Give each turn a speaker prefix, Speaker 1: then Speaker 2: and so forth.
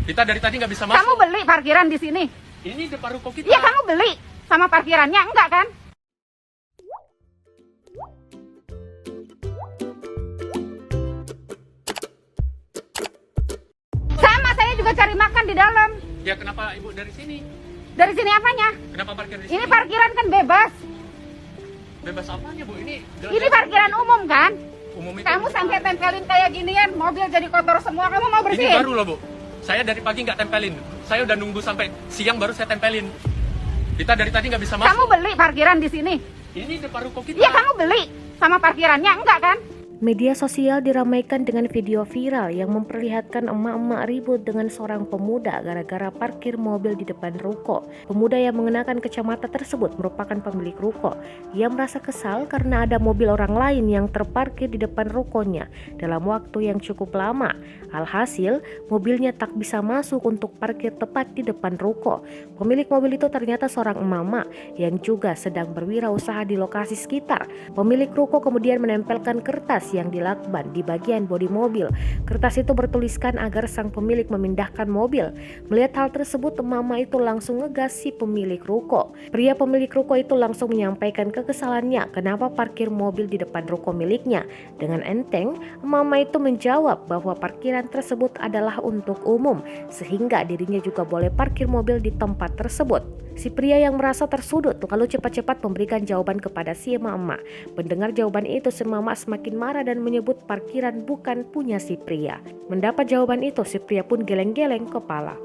Speaker 1: Kita dari tadi nggak bisa masuk.
Speaker 2: Kamu beli parkiran di sini?
Speaker 1: Ini depan ruko kita.
Speaker 2: Iya, kamu beli sama parkirannya, enggak kan? Sama, saya juga cari makan di dalam.
Speaker 1: Ya kenapa ibu dari sini?
Speaker 2: Dari sini apanya?
Speaker 1: Kenapa parkir di sini?
Speaker 2: Ini parkiran kan bebas.
Speaker 1: Bebas apanya bu?
Speaker 2: Ini parkiran umum kan?
Speaker 1: Umum itu.
Speaker 2: Kamu sampai tempelin kayak ginian, mobil jadi kotor semua. Kamu mau
Speaker 1: Ini
Speaker 2: bersihin?
Speaker 1: baru loh bu. Saya dari pagi nggak tempelin. Saya udah nunggu sampai siang baru saya tempelin. Kita dari tadi nggak bisa masuk.
Speaker 2: Kamu beli parkiran di sini?
Speaker 1: Ini depan ruko kita.
Speaker 2: Iya, kamu beli sama parkirannya, enggak kan?
Speaker 3: Media sosial diramaikan dengan video viral yang memperlihatkan emak-emak ribut dengan seorang pemuda gara-gara parkir mobil di depan ruko. Pemuda yang mengenakan kacamata tersebut merupakan pemilik ruko. Ia merasa kesal karena ada mobil orang lain yang terparkir di depan rukonya dalam waktu yang cukup lama. Alhasil, mobilnya tak bisa masuk untuk parkir tepat di depan ruko. Pemilik mobil itu ternyata seorang emak-emak yang juga sedang berwirausaha di lokasi sekitar. Pemilik ruko kemudian menempelkan kertas yang dilakban di bagian bodi mobil. Kertas itu bertuliskan agar sang pemilik memindahkan mobil. Melihat hal tersebut, emak-emak itu langsung ngegas si pemilik ruko. Pria pemilik ruko itu langsung menyampaikan kekesalannya kenapa parkir mobil di depan ruko miliknya. Dengan enteng, emak-emak itu menjawab bahwa parkiran tersebut adalah untuk umum, sehingga dirinya juga boleh parkir mobil di tempat tersebut. Si pria yang merasa tersudut lalu cepat-cepat memberikan jawaban kepada si emak-emak. Mendengar jawaban itu, si emak-emak semakin marah dan menyebut parkiran bukan punya si pria. Mendapat jawaban itu, si pria pun geleng-geleng kepala.